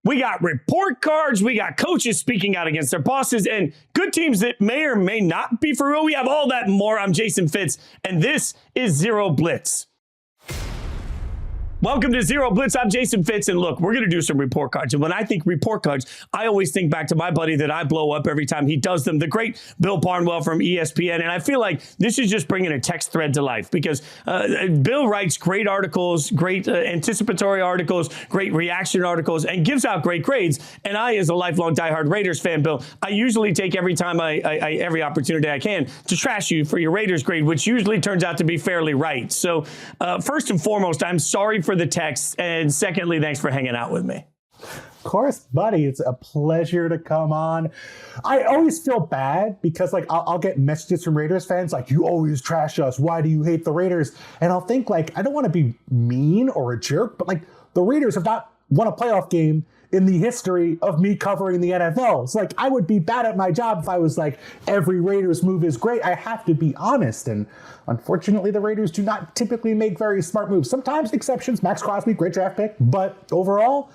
We got report cards. We got coaches speaking out against their bosses and good teams that may or may not be for real. We have all that and more. I'm Jason Fitz, and this is Zero Blitz. Welcome to Zero Blitz. I'm Jason Fitz, and look, we're going to do some report cards. And when I think report cards, I always think back to my buddy that I blow up every time he does them, the great Bill Barnwell from ESPN. And I feel like this is just bringing a text thread to life because Bill writes great articles, great anticipatory articles, great reaction articles, and gives out great grades. And I, as a lifelong diehard Raiders fan, Bill, I usually take every time every opportunity I can to trash you for your Raiders grade, which usually turns out to be fairly right. So first and foremost, I'm sorry for the text, and secondly, thanks for hanging out with me. Of course, buddy. It's a pleasure to come on. I always feel bad because, like, I'll get messages from Raiders fans like, you always trash us. Why do you hate the Raiders? And I'll think, like, I don't want to be mean or a jerk, but, like, the Raiders have not won a playoff game in the history of me covering the NFL. It's like, I would be bad at my job if I was like, every Raiders move is great. I have to be honest. And unfortunately, the Raiders do not typically make very smart moves. Sometimes exceptions, Max Crosby, great draft pick. But overall,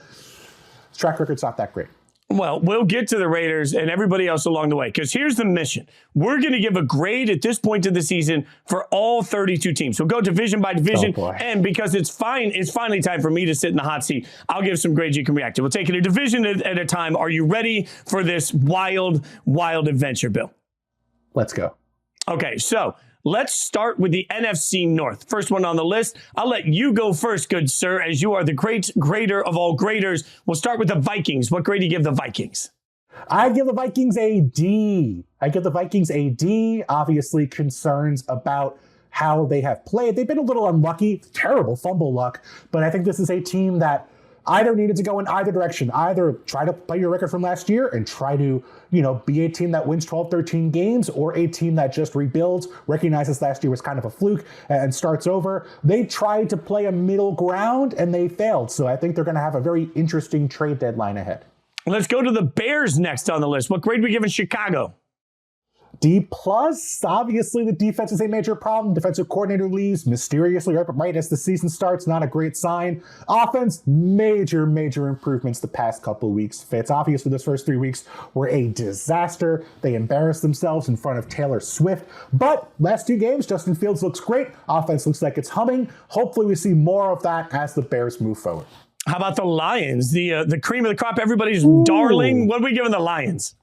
his track record's not that great. Well, we'll get to the Raiders and everybody else along the way, because here's the mission. We're going to give a grade at this point of the season for all 32 teams. We'll go division by division, and because it's finally time for me to sit in the hot seat, I'll give some grades you can react to. We'll take it a division at a time. Are you ready for this wild, wild adventure, Bill? Let's go. Okay, so let's start with the NFC North. First one on the list. I'll let you go first, good sir, as you are the great grader of all graders. We'll start with the Vikings. What grade do you give the Vikings? I give the Vikings a D. Obviously, concerns about how they have played. They've been a little unlucky, terrible fumble luck, but I think this is a team that either needed to go in either direction, either try to play your record from last year and try to, be a team that wins 12, 13 games, or a team that just rebuilds, recognizes last year was kind of a fluke and starts over. They tried to play a middle ground and they failed. So I think they're going to have a very interesting trade deadline ahead. Let's go to the Bears next on the list. What grade are we giving Chicago? D+. Obviously, the defense is a major problem. Defensive coordinator leaves mysteriously right as the season starts. Not a great sign. Offense, major improvements the past couple weeks. Fitz, obviously, those first 3 weeks were a disaster. They embarrassed themselves in front of Taylor Swift. But last 2 games, Justin Fields looks great. Offense looks like it's humming. Hopefully, we see more of that as the Bears move forward. How about the Lions? The cream of the crop, everybody's darling. What are we giving the Lions?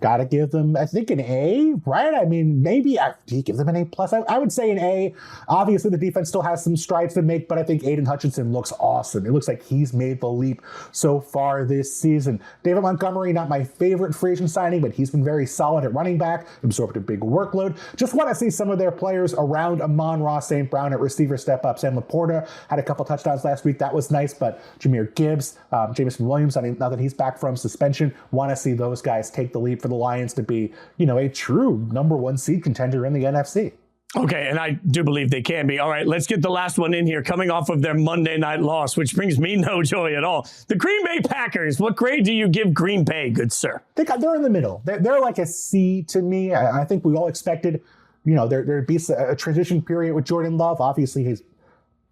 Gotta give them, I think, an A, right? I mean, maybe do you give them an A+? I would say an A. Obviously, the defense still has some strides to make, but I think Aiden Hutchinson looks awesome. It looks like he's made the leap so far this season. David Montgomery, not my favorite free agent signing, but he's been very solid at running back, absorbed a big workload. Just want to see some of their players around Amon-Ra St. Brown at receiver step up. Sam Laporta had a couple touchdowns last week. That was nice, but Jahmyr Gibbs, Jameson Williams, now that he's back from suspension, want to see those guys take the leap for the Lions to be, a true number 1 seed contender in the NFC. Okay, and I do believe they can be. All right, let's get the last one in here, coming off of their Monday night loss, which brings me no joy at all. The Green Bay Packers. What grade do you give Green Bay, good sir? They're in the middle. They're like a C to me. I think we all expected, there'd be a transition period with Jordan Love. Obviously, he's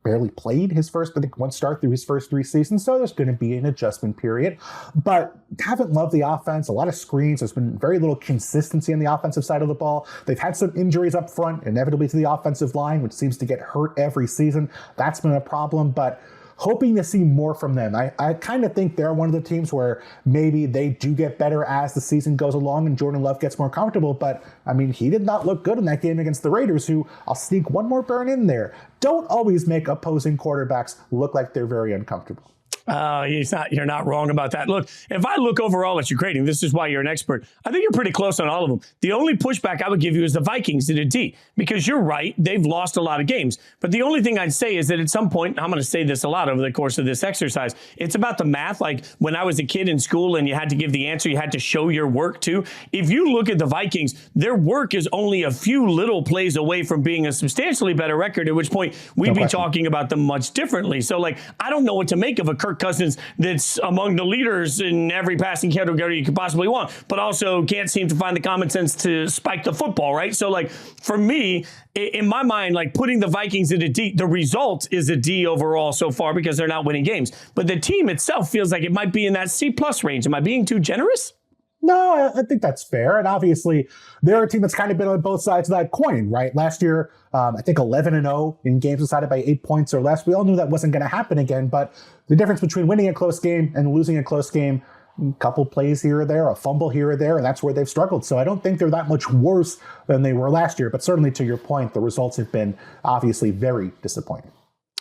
barely played his first, I think, 1 start through his first 3 seasons, so there's going to be an adjustment period. But haven't loved the offense, a lot of screens. There's been very little consistency on the offensive side of the ball. They've had some injuries up front, inevitably to the offensive line, which seems to get hurt every season. That's been a problem, but hoping to see more from them. I kind of think they're one of the teams where maybe they do get better as the season goes along and Jordan Love gets more comfortable. But, I mean, he did not look good in that game against the Raiders, who, I'll sneak one more burn in there, don't always make opposing quarterbacks look like they're very uncomfortable. You're not wrong about that. Look, if I look overall at your grading, this is why you're an expert. I think you're pretty close on all of them. The only pushback I would give you is the Vikings at a D, because you're right. They've lost a lot of games. But the only thing I'd say is that at some point, I'm going to say this a lot over the course of this exercise, it's about the math. Like when I was a kid in school and you had to give the answer, you had to show your work too. If you look at the Vikings, their work is only a few little plays away from being a substantially better record, at which point we'd be talking about them much differently. So, like, I don't know what to make of a Kirk Kirk Cousins that's among the leaders in every passing category you could possibly want, but also can't seem to find the common sense to spike the football, right? So, like, for me, in my mind, like, putting the Vikings at a D, the result is a D overall so far because they're not winning games. But the team itself feels like it might be in that C+ range. Am I being too generous? No, I think that's fair. And obviously, they're a team that's kind of been on both sides of that coin, right? Last year, I think 11-0 in games decided by 8 points or less. We all knew that wasn't going to happen again. But the difference between winning a close game and losing a close game, a couple plays here or there, a fumble here or there, and that's where they've struggled. So I don't think they're that much worse than they were last year. But certainly, to your point, the results have been obviously very disappointing.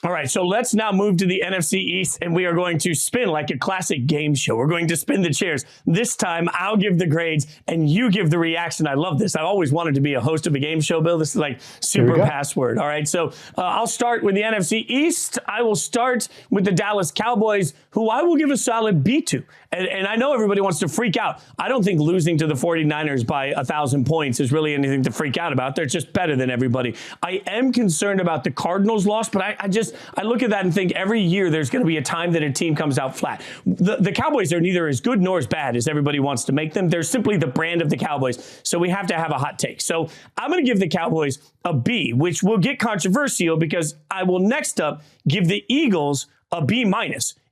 All right, so let's now move to the NFC East, and we are going to spin like a classic game show. We're going to spin the chairs. This time, I'll give the grades, and you give the reaction. I love this. I always wanted to be a host of a game show, Bill. This is like super password. All right, so I'll start with the NFC East. I will start with the Dallas Cowboys, who I will give a solid B to. And I know everybody wants to freak out. I don't think losing to the 49ers by 1,000 points is really anything to freak out about. They're just better than everybody. I am concerned about the Cardinals' loss, but I look at that and think every year there's going to be a time that a team comes out flat. The Cowboys are neither as good nor as bad as everybody wants to make them. They're simply the brand of the Cowboys, so we have to have a hot take. So I'm going to give the Cowboys a B, which will get controversial because I will next up give the Eagles a B-.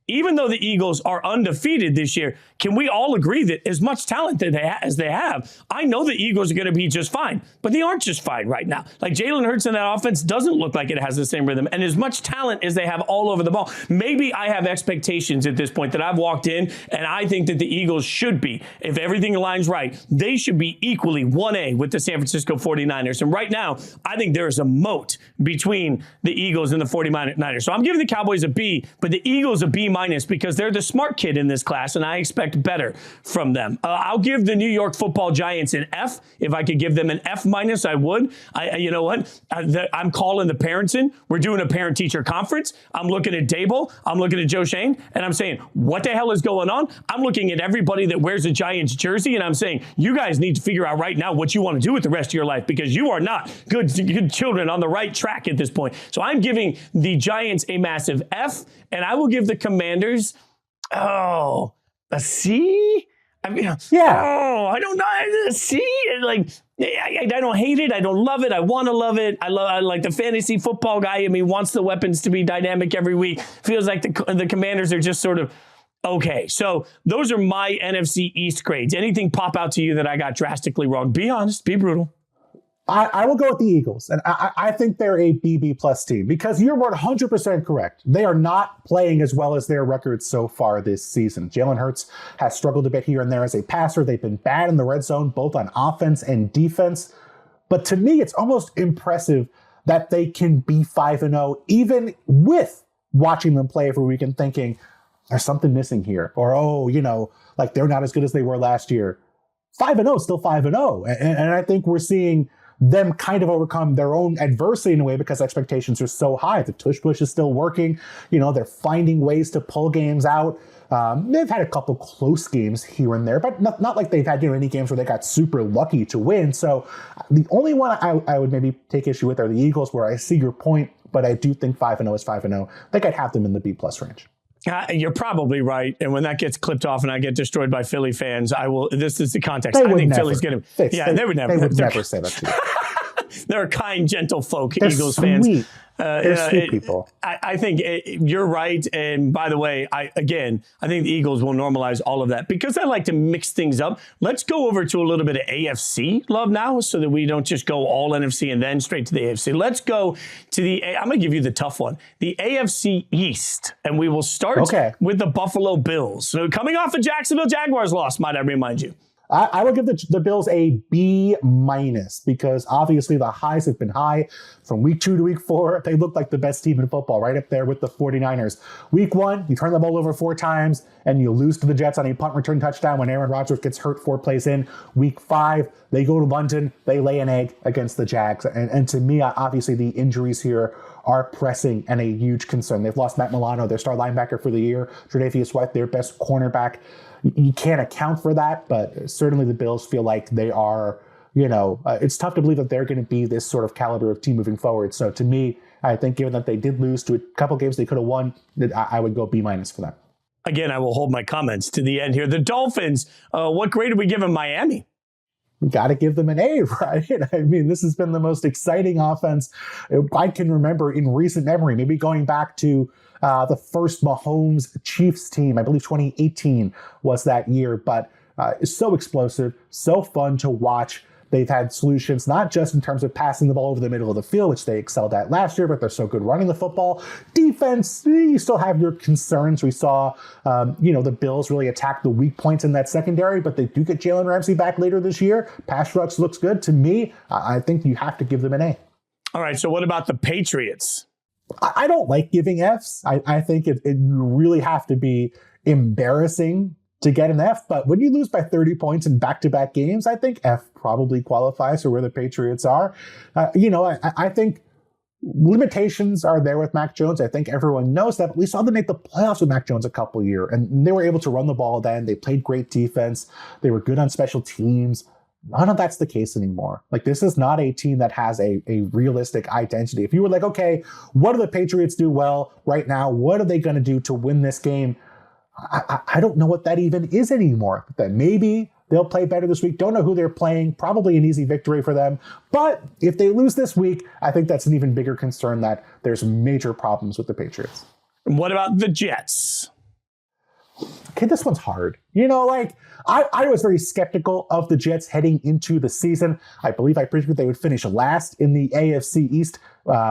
Even though the Eagles are undefeated this year, can we all agree that as much talent as they have, I know the Eagles are going to be just fine, but they aren't just fine right now. Like, Jalen Hurts in that offense doesn't look like it has the same rhythm. And as much talent as they have all over the ball, maybe I have expectations at this point that I've walked in, and I think that the Eagles should be, if everything aligns right, they should be equally 1A with the San Francisco 49ers. And right now, I think there is a moat between the Eagles and the 49ers. So I'm giving the Cowboys a B, but the Eagles a B- because they're the smart kid in this class, and I expect better from them. I'll give the New York Football Giants an F. If I could give them an F-, I would. You know what? I'm calling the parents in. We're doing a parent-teacher conference. I'm looking at Dable. I'm looking at Joe Shane, and I'm saying, what the hell is going on? I'm looking at everybody that wears a Giants jersey, and I'm saying, you guys need to figure out right now what you want to do with the rest of your life, because you are not good children on the right track at this point. So I'm giving the Giants a massive F, and I will give the Commanders, a C? I don't know. A C? Like, I don't hate it. I don't love it. I want to love it. I like the fantasy football guy. I mean, wants the weapons to be dynamic every week. Feels like the Commanders are just sort of okay. So those are my NFC East grades. Anything pop out to you that I got drastically wrong? Be honest. Be brutal. I will go with the Eagles, and I think they're a BB+ team because you're 100% correct. They are not playing as well as their records so far this season. Jalen Hurts has struggled a bit here and there as a passer. They've been bad in the red zone, both on offense and defense. But to me, it's almost impressive that they can be 5-0, even with watching them play every week and thinking, there's something missing here. Or, like they're not as good as they were last year. 5-0, still 5-0. And I think we're seeing them kind of overcome their own adversity in a way because expectations are so high. The tush push is still working. They're finding ways to pull games out. They've had a couple close games here and there, but not like they've had any games where they got super lucky to win. So the only one I would maybe take issue with are the Eagles, where I see your point, but I do think 5-0 is 5-0. I think I'd have them in the B+ range. You're probably right. And when that gets clipped off and I get destroyed by Philly fans, I will. This is the context. I think Philly's going to. Yeah, they would never. They would never say that to you. They're kind, gentle folk, They're Eagles sweet. fans. They're sweet people. I think you're right. And by the way, I think the Eagles will normalize all of that because I like to mix things up. Let's go over to a little bit of AFC love now so that we don't just go all NFC and then straight to the AFC. Let's go to I'm going to give you the tough one, the AFC East. And we will start with the Buffalo Bills. So coming off a Jacksonville Jaguars loss, might I remind you. I would give the Bills a B- because obviously the highs have been high from week 2 to week 4. They look like the best team in football, right up there with the 49ers. Week 1, you turn the ball over 4 times and you lose to the Jets on a punt return touchdown when Aaron Rodgers gets hurt 4 plays in. Week 5, they go to London, they lay an egg against the Jags. And to me, obviously the injuries here are pressing and a huge concern. They've lost Matt Milano, their star linebacker for the year, Tre'Davious White, their best cornerback. You can't account for that, but certainly the Bills feel like they are, it's tough to believe that they're going to be this sort of caliber of team moving forward. So to me, I think given that they did lose to a couple games they could have won, I would go B- for them. Again, I will hold my comments to the end here. The Dolphins, what grade are we giving Miami? We got to give them an A, right? I mean, this has been the most exciting offense I can remember in recent memory, maybe going back to the first Mahomes Chiefs team. I believe 2018 was that year, but it's so explosive, so fun to watch. They've had solutions, not just in terms of passing the ball over the middle of the field, which they excelled at last year, but they're so good running the football. Defense, you still have your concerns. We saw, the Bills really attack the weak points in that secondary, but they do get Jalen Ramsey back later this year. Pass rush looks good. To me, I think you have to give them an A. All right, so what about the Patriots? I don't like giving Fs. I think you really have to be embarrassing to get an F, but when you lose by 30 points in back-to-back games, I think F probably qualifies for where the Patriots are. I think limitations are there with Mac Jones. I think everyone knows that, but we saw them make the playoffs with Mac Jones a couple of years, and they were able to run the ball then. They played great defense. They were good on special teams. None of that's the case anymore. Like, this is not a team that has a realistic identity. If you were like, okay, what do the Patriots do well right now? What are they going to do to win this game? I don't know what that even is anymore. That maybe they'll play better this week. Don't know who they're playing. Probably an easy victory for them. But if they lose this week, I think that's an even bigger concern that there's major problems with the Patriots. What about the Jets? Okay, this one's hard. I was very skeptical of the Jets heading into the season. I believe I predicted they would finish last in the AFC East,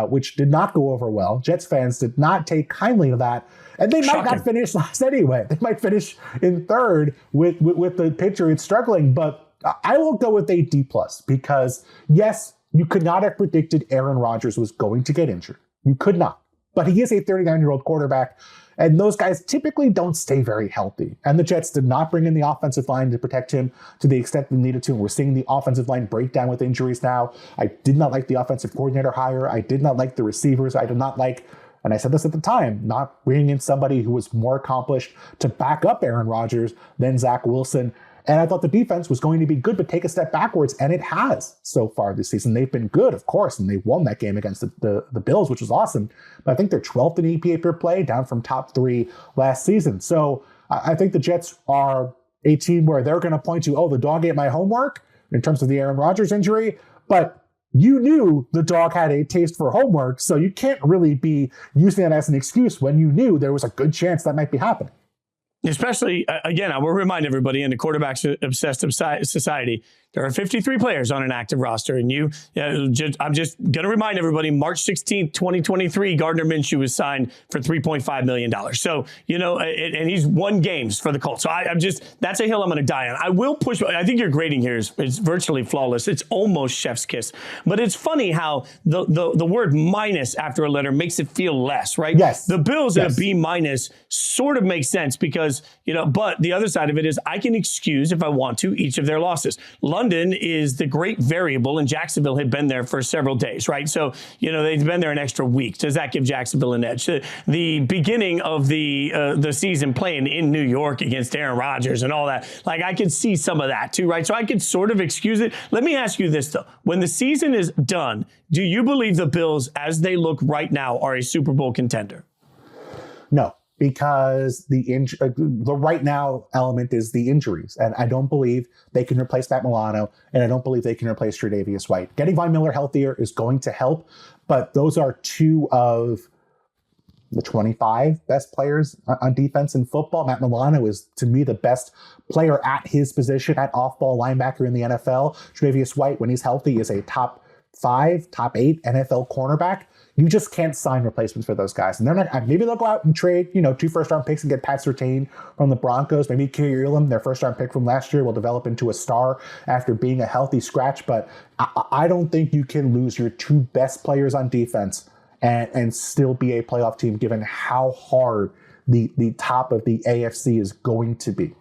which did not go over well. Jets fans did not take kindly to that. And they might not finish last anyway. They might finish in third with the Patriots struggling. But I will go with a D+, because yes, you could not have predicted Aaron Rodgers was going to get injured. You could not. But he is a 39-year-old quarterback, and those guys typically don't stay very healthy. And the Jets did not bring in the offensive line to protect him to the extent they needed to. And we're seeing the offensive line break down with injuries now. I did not like the offensive coordinator hire. I did not like the receivers. I did not like, and I said this at the time, not bringing in somebody who was more accomplished to back up Aaron Rodgers than Zach Wilson. And I thought the defense was going to be good, but take a step backwards, and it has so far this season. They've been good, of course, and they won that game against the Bills, which was awesome. But I think they're 12th in EPA per play, down from top 3 last season. So I think the Jets are a team where they're going to point to, the dog ate my homework in terms of the Aaron Rodgers injury, but you knew the dog had a taste for homework, so you can't really be using that as an excuse when you knew there was a good chance that might be happening. Especially, again, I will remind everybody, in the quarterback-obsessed society, there are 53 players on an active roster. And I'm just going to remind everybody, March 16th, 2023, Gardner Minshew was signed for $3.5 million. So, and he's won games for the Colts. So that's a hill I'm going to die on. I will push. I think your grading here is virtually flawless. It's almost chef's kiss. But it's funny how the word minus after a letter makes it feel less, right? Yes. The Bills at a B minus sort of makes sense because, but the other side of it is I can excuse, if I want to, each of their losses. London is the great variable, and Jacksonville had been there for several days, right? So, they've been there an extra week. Does that give Jacksonville an edge? The beginning of the season playing in New York against Aaron Rodgers and all that, like I could see some of that too, right? So I could sort of excuse it. Let me ask you this, though. When the season is done, do you believe the Bills, as they look right now, are a Super Bowl contender? No. Because the right now element is the injuries. And I don't believe they can replace Matt Milano, and I don't believe they can replace Tre'Davious White. Getting Von Miller healthier is going to help, but those are 2 of the 25 best players on defense in football. Matt Milano is, to me, the best player at his position at off-ball linebacker in the NFL. Tre'Davious White, when he's healthy, is a top 5, top 8 NFL cornerback. You just can't sign replacements for those guys. And they're not, maybe they'll go out and trade, 2 first-round picks and get Pat Surtain from the Broncos. Maybe Kyrie Elam, their first-round pick from last year, will develop into a star after being a healthy scratch. But I don't think you can lose your 2 best players on defense and still be a playoff team, given how hard the top of the AFC is going to be.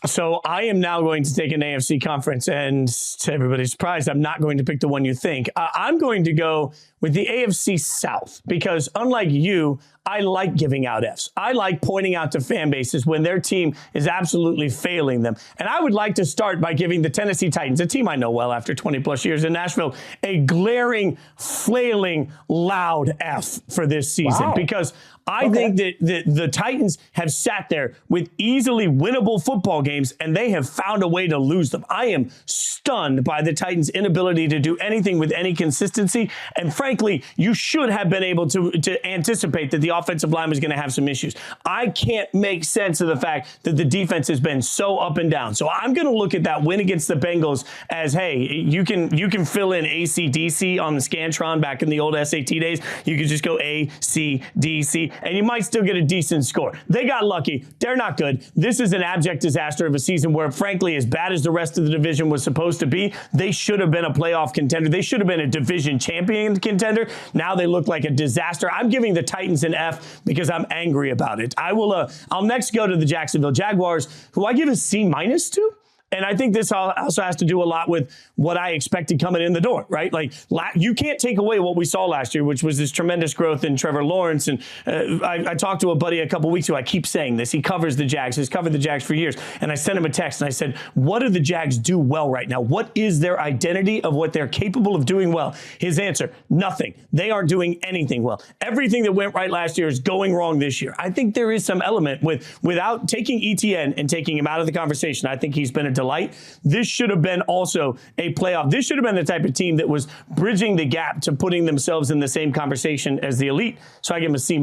So I am now going to take an AFC conference, and to everybody's surprise, I'm not going to pick the one you think. I'm going to go with the AFC South, because unlike you, I like giving out Fs. I like pointing out to fan bases when their team is absolutely failing them. And I would like to start by giving the Tennessee Titans, a team I know well after 20 plus years in Nashville, a glaring, flailing, loud F for this season. Wow. Because I think that the Titans have sat there with easily winnable football games, and they have found a way to lose them. I am stunned by the Titans' inability to do anything with any consistency. And frankly, you should have been able to anticipate that the offensive line was going to have some issues. I can't make sense of the fact that the defense has been so up and down. So I'm going to look at that win against the Bengals as, hey, you can fill in AC/DC on the Scantron back in the old SAT days. You could just go AC/DC, and you might still get a decent score. They got lucky. They're not good. This is an abject disaster of a season where, frankly, as bad as the rest of the division was supposed to be, they should have been a playoff contender. They should have been a division champion contender. Now they look like a disaster. I'm giving the Titans an F because I'm angry about it. I'll next go to the Jacksonville Jaguars, who I give a C- to. And I think this also has to do a lot with what I expected coming in the door, right? Like, you can't take away what we saw last year, which was this tremendous growth in Trevor Lawrence. And I talked to a buddy a couple weeks ago. I keep saying this. He covers the Jags. He's covered the Jags for years. And I sent him a text and I said, what do the Jags do well right now? What is their identity of what they're capable of doing well? His answer, nothing. They aren't doing anything well. Everything that went right last year is going wrong this year. I think there is some element without taking ETN and taking him out of the conversation. I think he's been a delight. This should have been also a playoff. This should have been the type of team that was bridging the gap to putting themselves in the same conversation as the elite. So I give them a C-.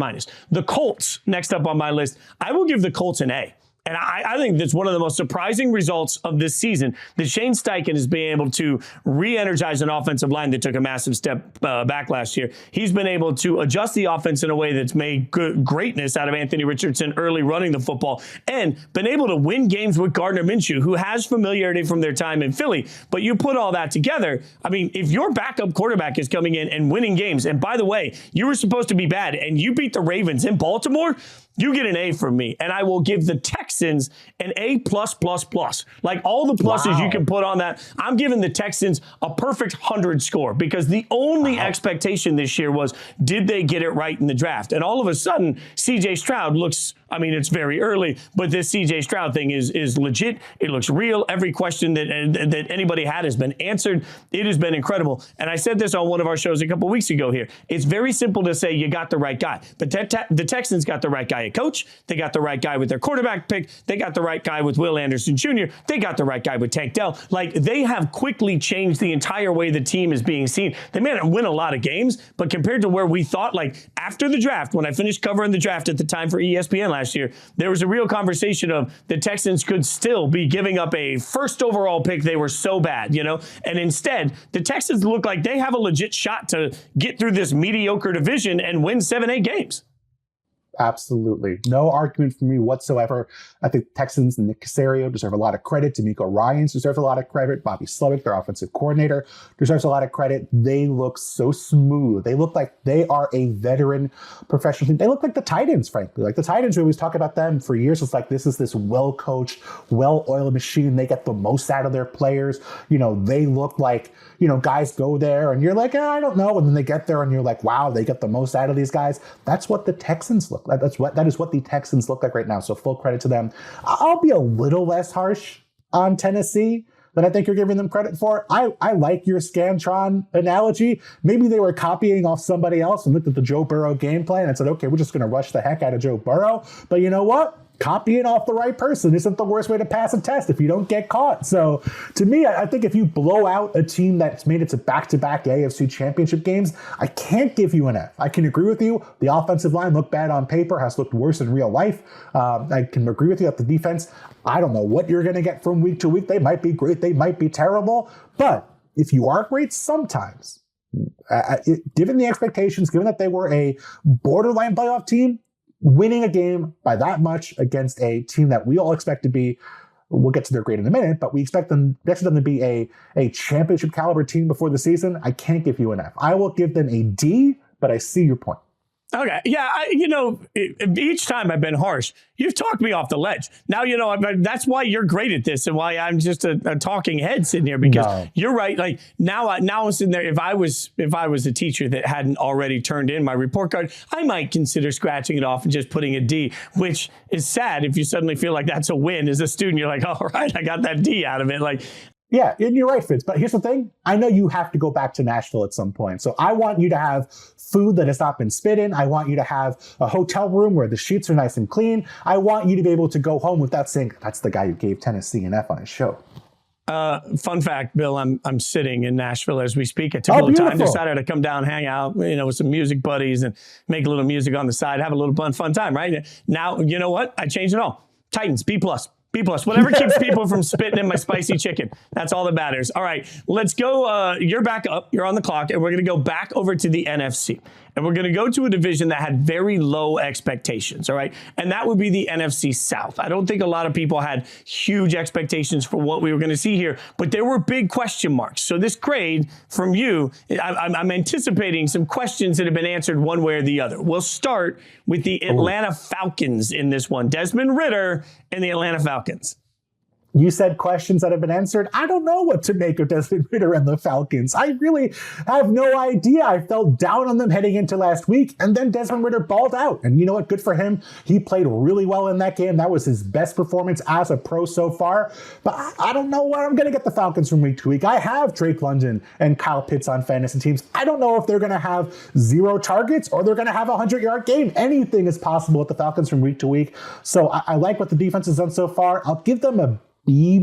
The Colts, next up on my list, I will give the Colts an A. And I think that's one of the most surprising results of this season, that Shane Steichen is being able to re-energize an offensive line that took a massive step back last year. He's been able to adjust the offense in a way that's made greatness out of Anthony Richardson early running the football, and been able to win games with Gardner Minshew, who has familiarity from their time in Philly. But you put all that together, I mean, if your backup quarterback is coming in and winning games, and by the way, you were supposed to be bad, and you beat the Ravens in Baltimore, you get an A from me, and I will give the Texans an A+++. Like all the pluses you can put on that. I'm giving the Texans a perfect 100 score, because the only expectation this year was, did they get it right in the draft? And all of a sudden, C.J. Stroud looks, I mean, it's very early, but this C.J. Stroud thing is legit. It looks real. Every question that anybody had has been answered. It has been incredible. And I said this on one of our shows a couple weeks ago here. It's very simple to say you got the right guy, but the Texans got the right guy at coach. They got the right guy with their quarterback pick. They got the right guy with Will Anderson Jr. They got the right guy with Tank Dell. Like, they have quickly changed the entire way the team is being seen. They may not win a lot of games, but compared to where we thought, like after the draft, when I finished covering the draft at the time for ESPN last year, there was a real conversation of the Texans could still be giving up a first overall pick. They were so bad, and instead the Texans look like they have a legit shot to get through this mediocre division and win 7-8 games. Absolutely. No argument for me whatsoever. I think Texans and Nick Caserio deserve a lot of credit. D'Amico Ryans deserves a lot of credit. Bobby Slovic, their offensive coordinator, deserves a lot of credit. They look so smooth. They look like they are a veteran professional team. They look like the Titans, frankly. Like the Titans, we always talk about them for years. It's like this is this well-coached, well-oiled machine. They get the most out of their players. They look like, guys go there and you're like, I don't know. And then they get there and you're like, wow, they get the most out of these guys. That's what the Texans look like. That is what the Texans look like right now. So full credit to them. I'll be a little less harsh on Tennessee than I think you're giving them credit for. I like your Scantron analogy. Maybe they were copying off somebody else and looked at the Joe Burrow game plan and said, okay, we're just going to rush the heck out of Joe Burrow. But you know what? Copying off the right person isn't the worst way to pass a test if you don't get caught. So to me, I think if you blow out a team that's made it to back-to-back AFC championship games, I can't give you an F. I can agree with you. The offensive line looked bad on paper, has looked worse in real life. I can agree with you that the defense, I don't know what you're going to get from week to week. They might be great. They might be terrible. But if you are great sometimes, given the expectations, given that they were a borderline playoff team, winning a game by that much against a team that we all expect to be, we'll get to their grade in a minute, but we expect them to be a championship caliber team before the season, I can't give you an F. I will give them a D, but I see your point. Okay. Yeah. Each time I've been harsh, you've talked me off the ledge. Now, that's why you're great at this and why I'm just a talking head sitting here, because you're right. Like now I'm sitting there. If I was a teacher that hadn't already turned in my report card, I might consider scratching it off and just putting a D, which is sad if you suddenly feel like that's a win as a student. You're like, all right, I got that D out of it. Like, yeah, and you're right, Fitz. But here's the thing. I know you have to go back to Nashville at some point. So I want you to have food that has not been spit in. I want you to have a hotel room where the sheets are nice and clean. I want you to be able to go home without saying, that's the guy who gave Tennessee an F on his show. Fun fact, Bill, I'm sitting in Nashville as we speak. I took a little time, decided to come down, hang out, with some music buddies and make a little music on the side, have a little fun time, right? Now, you know what? I changed it all. Titans, B+. B+. Whatever keeps people from spitting in my spicy chicken. That's all that matters. All right, let's go. You're back up. You're on the clock, and we're going to go back over to the NFC. And we're going to go to a division that had very low expectations, all right? And that would be the NFC South. I don't think a lot of people had huge expectations for what we were going to see here, but there were big question marks. So this grade from you, I'm anticipating some questions that have been answered one way or the other. We'll start with the Atlanta Falcons in this one. Desmond Ridder and the Atlanta Falcons. You said questions that have been answered. I don't know what to make of Desmond Ridder and the Falcons. I really have no idea. I felt down on them heading into last week, and then Desmond Ridder balled out. And you know what? Good for him. He played really well in that game. That was his best performance as a pro so far. But I don't know where I'm going to get the Falcons from week to week. I have Drake London and Kyle Pitts on fantasy teams. I don't know if they're going to have 0 targets or they're going to have a 100-yard game. Anything is possible with the Falcons from week to week. So I like what the defense has done so far. I'll give them a B-,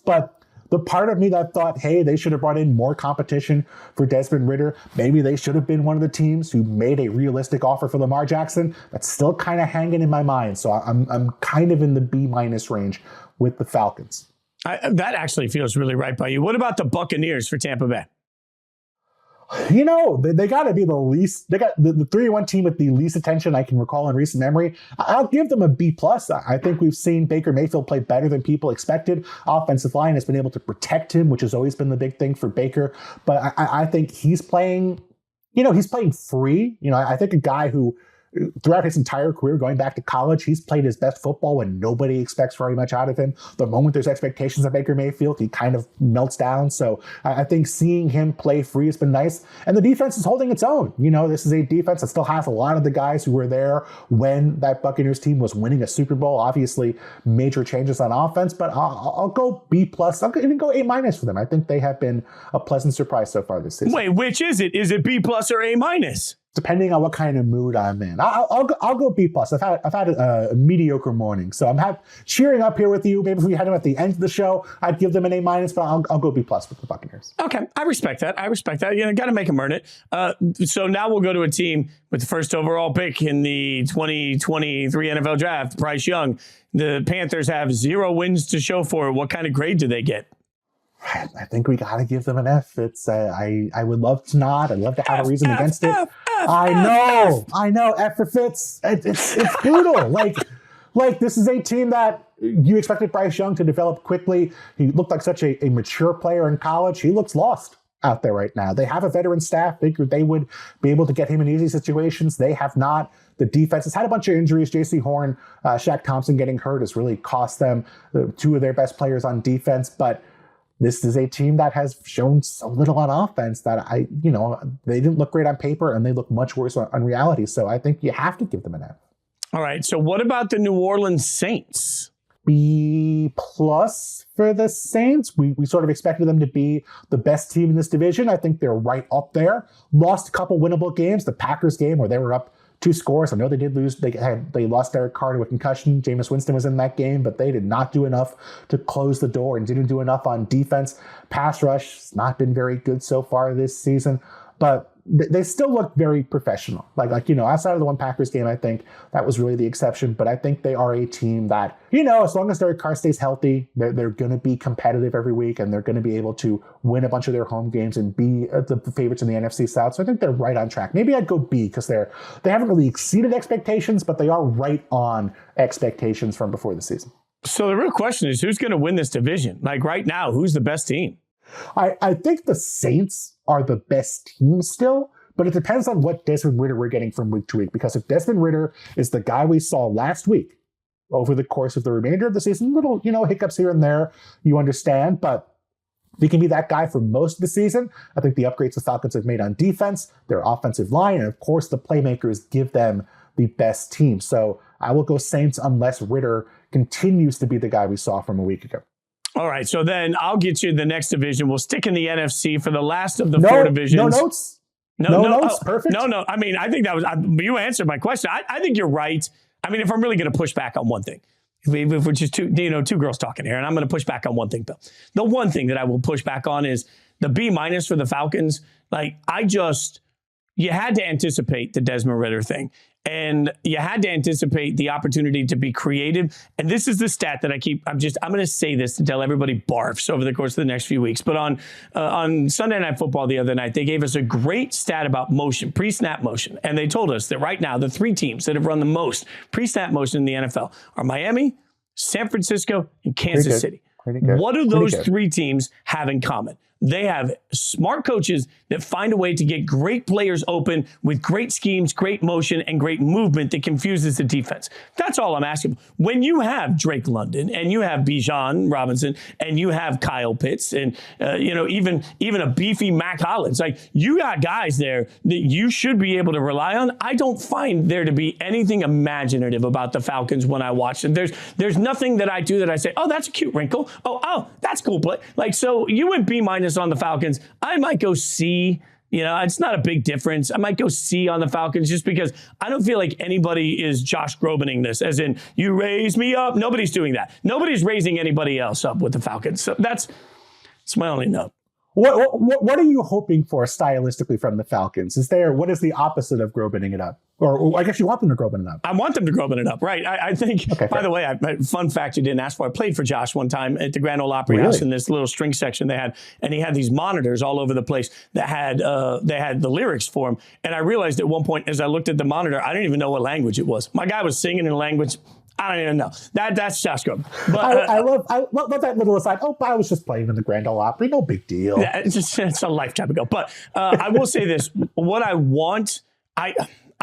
but the part of me that thought, hey, they should have brought in more competition for Desmond Ridder. Maybe they should have been one of the teams who made a realistic offer for Lamar Jackson. That's still kind of hanging in my mind. So I'm kind of in the B- range with the Falcons. That actually feels really right by you. What about the Buccaneers for Tampa Bay? They got to be the least. They got the 3-1 team with the least attention I can recall in recent memory. I'll give them a B+. I think we've seen Baker Mayfield play better than people expected. Offensive line has been able to protect him, which has always been the big thing for Baker. But I think he's playing, he's playing free. I think a guy who, throughout his entire career, going back to college, he's played his best football when nobody expects very much out of him. The moment there's expectations of Baker Mayfield, he kind of melts down. So I think seeing him play free has been nice. And the defense is holding its own. This is a defense that still has a lot of the guys who were there when that Buccaneers team was winning a Super Bowl. Obviously, major changes on offense, but I'll go B+. I'll even go A- for them. I think they have been a pleasant surprise so far this season. Wait, which is it? Is it B+ or A-? Depending on what kind of mood I'm in. I'll go B+. I've had a mediocre morning, so I'm cheering up here with you. Maybe if we had them at the end of the show, I'd give them an A-, but I'll go B+ with the Buccaneers. Okay, I respect that. Got to make them earn it. So now we'll go to a team with the first overall pick in the 2023 NFL Draft, Bryce Young. The Panthers have 0 wins to show for it. What kind of grade do they get? I think we got to give them an F. It's I would love to not. I'd love to have a reason against it. I know. F for Fitz. It's brutal. Like this is a team that you expected Bryce Young to develop quickly. He looked like such a mature player in college. He looks lost out there right now. They have a veteran staff. Figured they would be able to get him in easy situations. They have not. The defense has had a bunch of injuries. J.C. Horn, Shaq Thompson getting hurt has really cost them 2 of their best players on defense. But this is a team that has shown so little on offense that they didn't look great on paper and they look much worse on reality. So I think you have to give them an F. All right. So what about the New Orleans Saints? B+ for the Saints. We sort of expected them to be the best team in this division. I think they're right up there. Lost a couple winnable games. The Packers game where they were up 2 scores. I know they did lose. They lost Derek Carr to a concussion. Jameis Winston was in that game, but they did not do enough to close the door and didn't do enough on defense. Pass rush has not been very good so far this season, but they still look very professional. Outside of the one Packers game, I think that was really the exception. But I think they are a team that, as long as Derek Carr stays healthy, they're going to be competitive every week and they're going to be able to win a bunch of their home games and be the favorites in the NFC South. So I think they're right on track. Maybe I'd go B because they haven't really exceeded expectations, but they are right on expectations from before the season. So the real question is, who's going to win this division? Like right now, who's the best team? I think the Saints are the best team still, but it depends on what Desmond Ridder we're getting from week to week. Because if Desmond Ridder is the guy we saw last week over the course of the remainder of the season, little, hiccups here and there, you understand, but if he can be that guy for most of the season, I think the upgrades the Falcons have made on defense, their offensive line, and of course the playmakers give them the best team. So I will go Saints unless Ridder continues to be the guy we saw from a week ago. All right, so then I'll get you the next division. We'll stick in the NFC for the last of the four divisions. No notes? No notes? Perfect. No. I mean, I think that was, you answered my question. I think you're right. I mean, if I'm really going to push back on one thing, if we're just two girls talking here, and I'm going to push back on one thing, Bill. The one thing that I will push back on is the B- for the Falcons. Like, you had to anticipate the Desmond Ridder thing. And you had to anticipate the opportunity to be creative. And this is the stat that I'm going to say this to tell everybody barfs over the course of the next few weeks. But on Sunday Night Football the other night, they gave us a great stat about motion, pre-snap motion. And they told us that right now, the three teams that have run the most pre-snap motion in the NFL are Miami, San Francisco, and Kansas City. What do those three teams have in common? They have smart coaches that find a way to get great players open with great schemes, great motion, and great movement that confuses the defense. That's all I'm asking. When you have Drake London and you have Bijan Robinson and you have Kyle Pitts and even a beefy Mac Hollins, like, you got guys there that you should be able to rely on. I don't find there to be anything imaginative about the Falcons when I watch them. There's nothing that I do that I say, oh, that's a cute wrinkle. Oh, that's cool play. Like, so you went B- on the Falcons. I might go C. It's not a big difference. I might go C on the Falcons just because I don't feel like anybody is Josh Grobaning this, as in, you raise me up. Nobody's doing that. Nobody's raising anybody else up with the Falcons. So that's my only note. What are you hoping for stylistically from the Falcons? What is the opposite of Grobaning it up? Or I guess you want them to Groban it up. I want them to Groban it up, right? I think, by the way, fun fact you didn't ask for, I played for Josh one time at the Grand Ole Opry House in this little string section they had, and he had these monitors all over the place that had the lyrics for him. And I realized at one point, as I looked at the monitor, I didn't even know what language it was. My guy was singing in a language I don't even know. That's Josh Groban. But I love that little aside. Oh, I was just playing in the Grand Ole Opry. No big deal. Yeah, it's a lifetime ago. But I will say this: what I want, I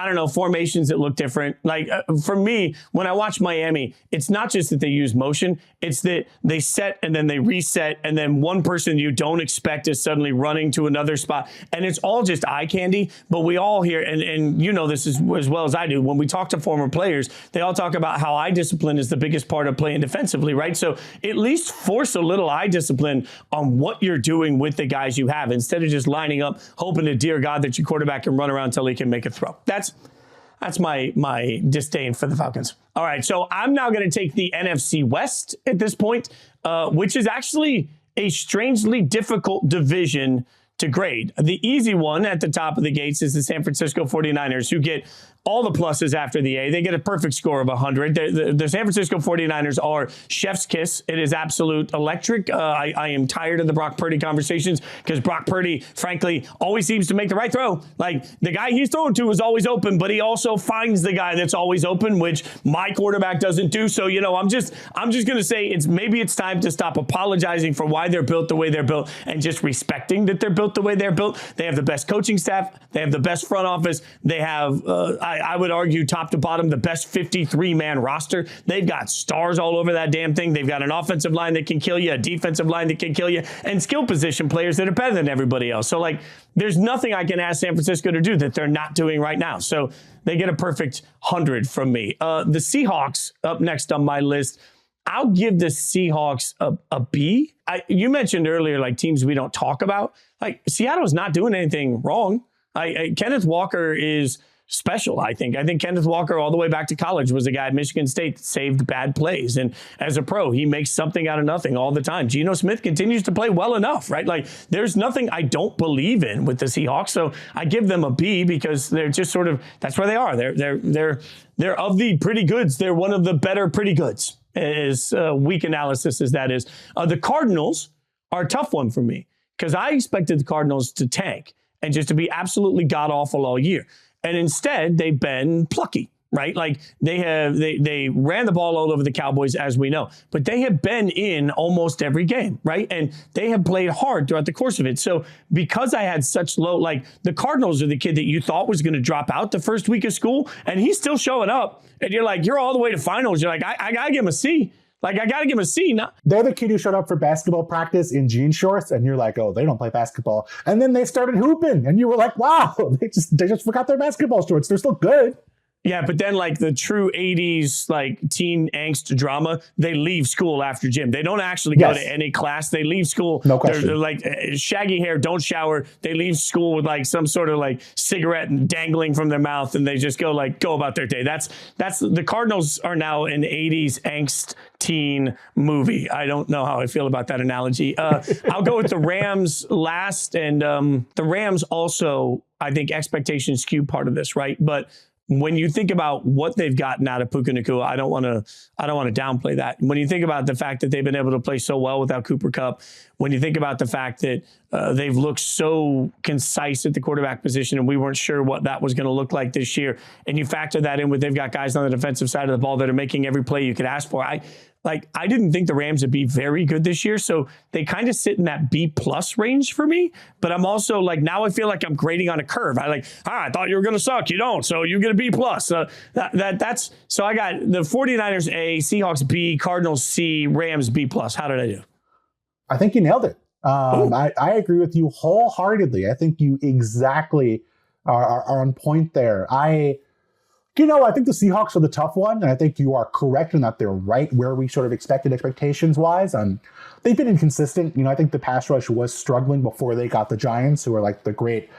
don't know, formations that look different. Like, for me, when I watch Miami, it's not just that they use motion. It's that they set and then they reset, and then one person you don't expect is suddenly running to another spot. And it's all just eye candy. But we all hear, and you know this as well as I do, when we talk to former players, they all talk about how eye discipline is the biggest part of playing defensively, right? So at least force a little eye discipline on what you're doing with the guys you have, instead of just lining up, hoping to dear God that your quarterback can run around until he can make a throw. That's my disdain for the Falcons. All right, so I'm now going to take the NFC West at this point, which is actually a strangely difficult division to grade. The easy one at the top of the gates is the San Francisco 49ers, who get all the pluses after the A. They get a perfect score of 100. The San Francisco 49ers are chef's kiss. It is absolute electric. I am tired of the Brock Purdy conversations, because Brock Purdy, frankly, always seems to make the right throw. Like, the guy he's throwing to is always open, but he also finds the guy that's always open, which my quarterback doesn't do. So, I'm just going to say maybe it's time to stop apologizing for why they're built the way they're built and just respecting that they're built the way they're built. They have the best coaching staff. They have the best front office. They have, I would argue, top to bottom, the best 53-man roster. They've got stars all over that damn thing. They've got an offensive line that can kill you, a defensive line that can kill you, and skill position players that are better than everybody else. So, there's nothing I can ask San Francisco to do that they're not doing right now. So they get a perfect 100 from me. The Seahawks up next on my list. I'll give the Seahawks a B. You mentioned earlier, teams we don't talk about. Seattle's not doing anything wrong. Kenneth Walker is special, I think. I think Kenneth Walker, all the way back to college, was a guy at Michigan State that saved bad plays. And as a pro, he makes something out of nothing all the time. Geno Smith continues to play well enough, right? There's nothing I don't believe in with the Seahawks. So I give them a B, because they're just sort of, that's where they are. They're of the pretty goods. They're one of the better pretty goods, as weak analysis as that is. The Cardinals are a tough one for me, because I expected the Cardinals to tank and just to be absolutely god-awful all year. And instead, they've been plucky. right? Like they ran the ball all over the Cowboys, as we know, but they have been in almost every game, right? And they have played hard throughout the course of it. So because I had such low, like the Cardinals are the kid that you thought was going to drop out the first week of school, and he's still showing up. And you're like, you're all the way to finals. You're like, I got to give him a C. Like, I got to give him a C. Now. They're the kid who showed up for basketball practice in jean shorts, and you're like, oh, they don't play basketball. And then they started hooping, and you were like, wow, they just forgot their basketball shorts. They're still good. Yeah, but then like the true 80s like teen angst drama, they leave school after gym. They don't actually go to any class. They leave school. No question. They're like shaggy hair, don't shower. They leave school with like some sort of like cigarette dangling from their mouth, and they just go about their day. That's the Cardinals are now an 80s angst teen movie. I don't know how I feel about that analogy. I'll go with the Rams last, and the Rams also, I think expectations skew part of this, right? But when you think about what they've gotten out of Puka Nacua, I don't want to downplay that. When you think about the fact that they've been able to play so well without Cooper Kupp, when you think about the fact that they've looked so concise at the quarterback position, and we weren't sure what that was going to look like this year, and you factor that in with they've got guys on the defensive side of the ball that are making every play you could ask for. I didn't think the Rams would be very good this year, so they kind of sit in that B+ range for me. But I'm also like, now I feel like I'm grading on a curve. I thought you were going to suck. You don't, so you get a B+. So so I got the 49ers A, Seahawks B, Cardinals C, Rams B+. How did I do? I think you nailed it. I agree with you wholeheartedly. I think you exactly are on point there. I think the Seahawks are the tough one, and I think you are correct in that they're right where we sort of expected expectations-wise. They've been inconsistent. I think the pass rush was struggling before they got the Giants, who are like the great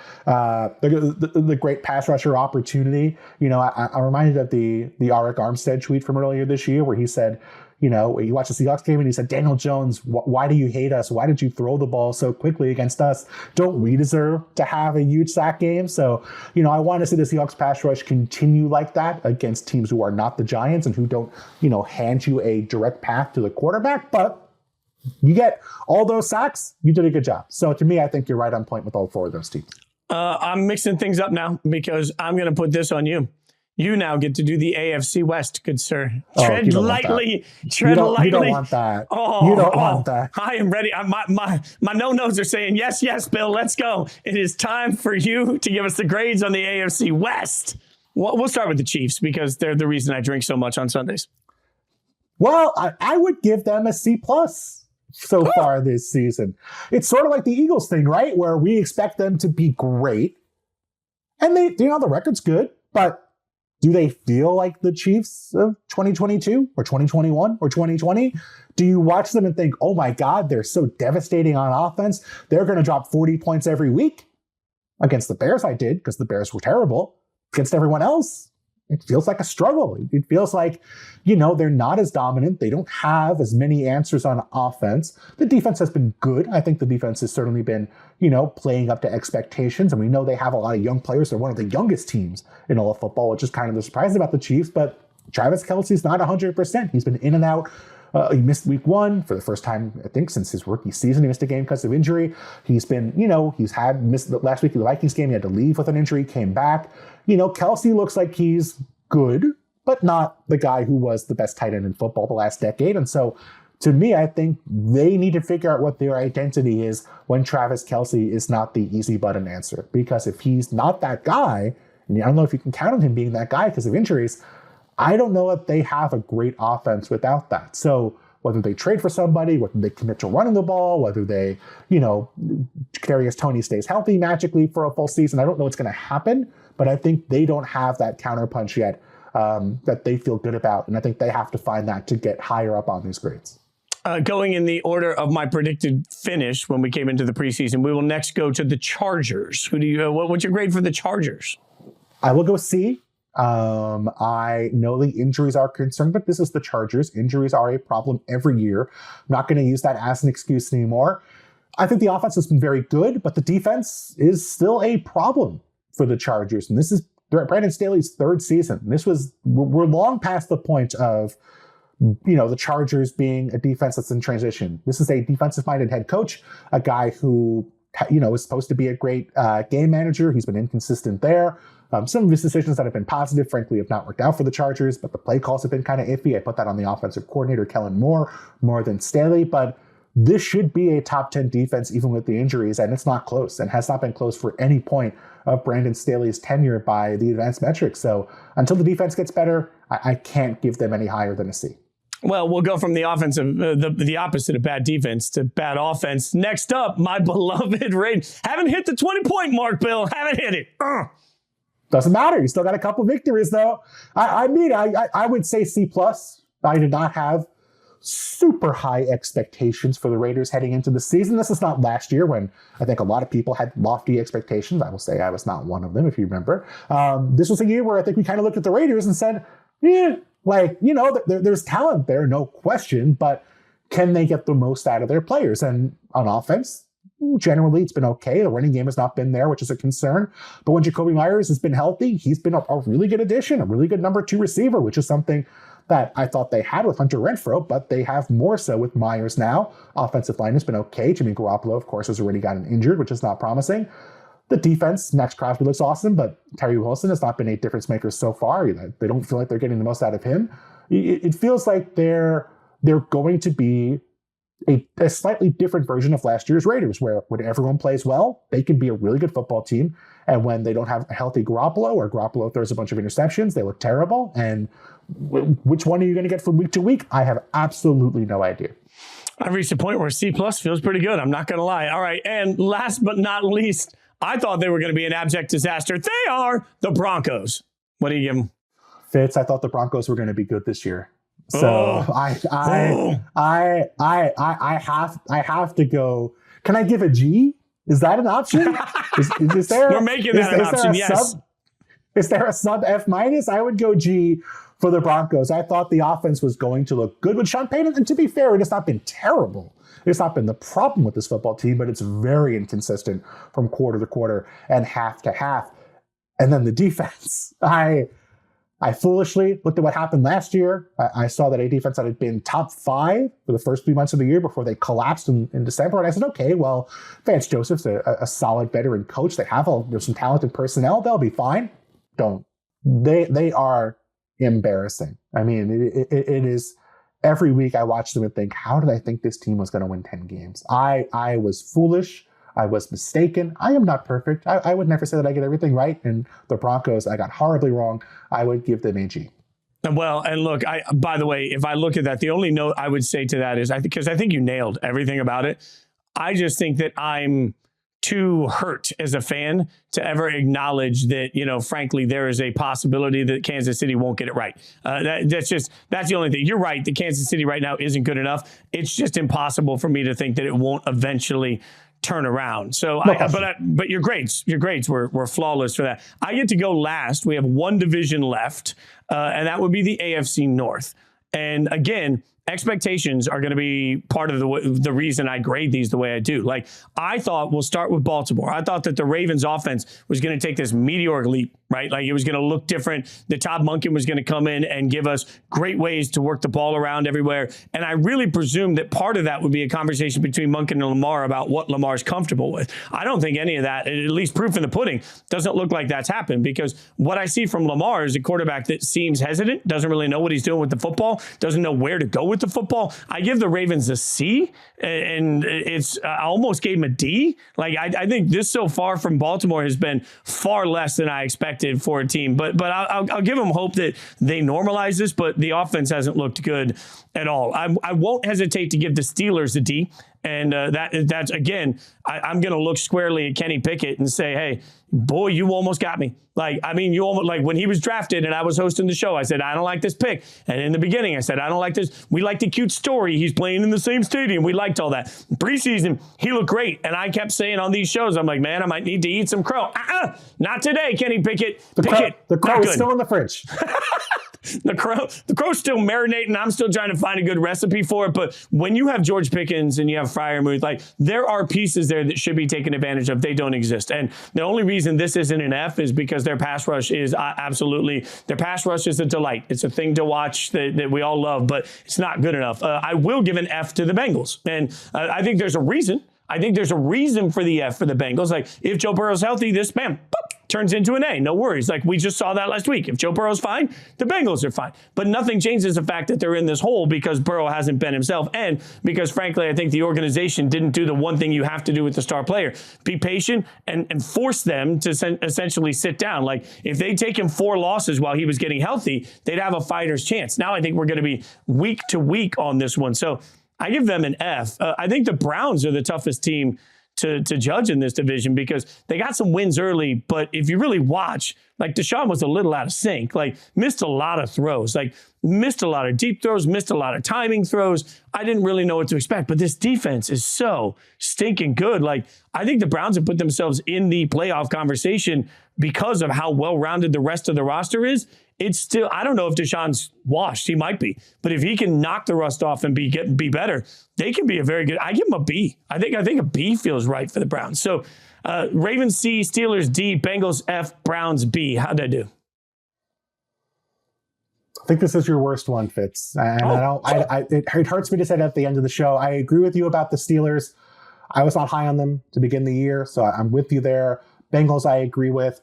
pass rusher opportunity. I'm reminded of the Arik Armstead tweet from earlier this year where he said, you watch the Seahawks game and he said, Daniel Jones, why do you hate us? Why did you throw the ball so quickly against us? Don't we deserve to have a huge sack game? So, I want to see the Seahawks pass rush continue like that against teams who are not the Giants and who don't, hand you a direct path to the quarterback. But you get all those sacks, you did a good job. So to me, I think you're right on point with all four of those teams. I'm mixing things up now because I'm going to put this on you. You now get to do the AFC West, good sir. Tread lightly. Tread lightly. You don't want that. You don't want that. I am ready. My no-nos are saying, yes, Bill, let's go. It is time for you to give us the grades on the AFC West. We'll start with the Chiefs because they're the reason I drink so much on Sundays. Well, I would give them a C+ so far this season. It's sort of like the Eagles thing, right? Where we expect them to be great. And the record's good, but do they feel like the Chiefs of 2022 or 2021 or 2020? Do you watch them and think, oh my God, they're so devastating on offense. They're going to drop 40 points every week? Against the Bears, I did, because the Bears were terrible. Against everyone else, it feels like a struggle. It feels like, they're not as dominant. They don't have as many answers on offense. The defense has been good. I think the defense has certainly been, playing up to expectations. And we know they have a lot of young players. They're one of the youngest teams in all of football, which is kind of the surprise about the Chiefs. But Travis Kelce's not 100%. He's been in and out. He missed week 1 for the first time, I think, since his rookie season. He missed a game because of injury. He's been, he's missed the last week of the Vikings game. He had to leave with an injury, came back. Kelce looks like he's good, but not the guy who was the best tight end in football the last decade. And so to me, I think they need to figure out what their identity is when Travis Kelce is not the easy button answer. Because if he's not that guy, and I don't know if you can count on him being that guy because of injuries, I don't know if they have a great offense without that. So whether they trade for somebody, whether they commit to running the ball, whether they, Kadarius Toney stays healthy magically for a full season, I don't know what's going to happen, but I think they don't have that counterpunch yet that they feel good about. And I think they have to find that to get higher up on these grades. Going in the order of my predicted finish when we came into the preseason, we will next go to the Chargers. What's your grade for the Chargers? I will go C. I know the injuries are concerned, but this is the Chargers. Injuries are a problem every year. I'm not going to use that as an excuse anymore. I think the offense has been very good, but the defense is still a problem for the Chargers. And this is Brandon Staley's 3rd season. We're long past the point of, the Chargers being a defense that's in transition. This is a defensive-minded head coach, a guy who, is supposed to be a great game manager. He's been inconsistent there. Some of his decisions that have been positive, frankly, have not worked out for the Chargers, but the play calls have been kind of iffy. I put that on the offensive coordinator, Kellen Moore, more than Staley, but this should be a top 10 defense even with the injuries, and it's not close and has not been close for any point of Brandon Staley's tenure by the advanced metrics. So until the defense gets better, I can't give them any higher than a C. Well, we'll go from the offensive, the opposite of bad defense to bad offense. Next up, my beloved Ravens. Haven't hit the 20-point mark, Bill. Haven't hit it. Doesn't matter. You still got a couple victories, though. I would say C+. I did not have super high expectations for the Raiders heading into the season. This is not last year when I think a lot of people had lofty expectations. I will say I was not one of them, if you remember. This was a year where I think we kind of looked at the Raiders and said, there's talent there, no question, but can they get the most out of their players? And on offense, generally, it's been okay. The running game has not been there, which is a concern. But when Jacoby Myers has been healthy, he's been a really good addition, a really good number 2 receiver, which is something that I thought they had with Hunter Renfrow, but they have more so with Myers now. Offensive line has been okay. Jimmy Garoppolo, of course, has already gotten injured, which is not promising. The defense, Max Crosby looks awesome, but Terry Wilson has not been a difference maker so far. They don't feel like they're getting the most out of him. It feels like they're going to be a slightly different version of last year's Raiders, where when everyone plays well, they can be a really good football team. And when they don't have a healthy Garoppolo, or Garoppolo throws a bunch of interceptions, they look terrible. And which one are you going to get from week to week? I have absolutely no idea. I've reached a point where C+ feels pretty good. I'm not going to lie. All right. And last but not least, I thought they were going to be an abject disaster. They are the Broncos. What do you give them? Fitz, I thought the Broncos were going to be good this year. So I have to go. Can I give a G? Is that an option? Is there? We're making that an option. Yes. Is there a sub F-? I would go G for the Broncos. I thought the offense was going to look good with Sean Payton, and to be fair, it has not been terrible. It's not been the problem with this football team, but it's very inconsistent from quarter to quarter and half to half. And then the defense. I foolishly looked at what happened last year. I saw that a defense that had been top 5 for the first 3 months of the year before they collapsed in December. And I said, okay, well, Vance Joseph's a solid veteran coach. They have some talented personnel. They'll be fine. They are embarrassing. I mean, it is every week I watch them and think, how did I think this team was going to win 10 games? I was foolish. I was mistaken. I am not perfect. I would never say that I get everything right. And the Broncos, I got horribly wrong. I would give them a G. Well, and look, by the way, if I look at that, the only note I would say to that is, because I think you nailed everything about it. I just think that I'm too hurt as a fan to ever acknowledge that, frankly, there is a possibility that Kansas City won't get it right. That's the only thing. You're right. The Kansas City right now isn't good enough. It's just impossible for me to think that it won't eventually turn around. So, but your grades were flawless for that. I get to go last. We have one division left, and that would be the AFC North. And again, expectations are going to be part of the reason I grade these the way I do. Like, I thought, we'll start with Baltimore. I thought that the Ravens offense was going to take this meteoric leap, right? Like, it was going to look different. The Todd Monken was going to come in and give us great ways to work the ball around everywhere. And I really presumed that part of that would be a conversation between Monken and Lamar about what Lamar's comfortable with. I don't think any of that, at least proof in the pudding, doesn't look like that's happened, because what I see from Lamar is a quarterback that seems hesitant, doesn't really know what he's doing with the football, doesn't know where to go with the football. I give the Ravens a C, and I almost gave him a D. Like, I think this so far from Baltimore has been far less than I expected for a team. But I'll give them hope that they normalize this, but the offense hasn't looked good at all. I won't hesitate to give the Steelers a D. And that's again, I'm going to look squarely at Kenny Pickett and say, hey, boy, you almost got me. You almost, like, when he was drafted and I was hosting the show, I said, I don't like this pick. And in the beginning, I said, I don't like this. We liked the cute story. He's playing in the same stadium. We liked all that. Preseason, he looked great. And I kept saying on these shows, I'm like, man, I might need to eat some crow. Not today, Kenny Pickett. The crow is still in the fridge. The crow's still marinating. I'm still trying to find a good recipe for it. But when you have George Pickens and you have Freiermuth, like, there are pieces there that should be taken advantage of. They don't exist. And the only reason this isn't an F is because their pass rush is their pass rush is a delight. It's a thing to watch that we all love, but it's not good enough. I will give an F to the Bengals. And I think there's a reason. I think there's a reason for the F for the Bengals. Like, if Joe Burrow's healthy, this, bam, turns into an A. No worries. Like we just saw that last week. If Joe Burrow's fine, the Bengals are fine. But nothing changes the fact that they're in this hole because Burrow hasn't been himself. And because, frankly, I think the organization didn't do the one thing you have to do with the star player. Be patient and force them to essentially sit down. Like if they'd taken 4 losses while he was getting healthy, they'd have a fighter's chance. Now I think we're going to be week to week on this one. So I give them an F. I think the Browns are the toughest team to judge in this division because they got some wins early, but if you really watch, like Deshaun was a little out of sync, like missed a lot of throws, like missed a lot of deep throws, missed a lot of timing throws. I didn't really know what to expect, but this defense is so stinking good. Like I think the Browns have put themselves in the playoff conversation because of how well-rounded the rest of the roster is. It's still, I don't know if Deshaun's washed. He might be. But if he can knock the rust off and be better, they can be a very good, I give him a B. I think a B feels right for the Browns. So Ravens C, Steelers D, Bengals F, Browns B. How'd I do? I think this is your worst one, Fitz. And it hurts me to say that at the end of the show. I agree with you about the Steelers. I was not high on them to begin the year, so I'm with you there. Bengals, I agree with.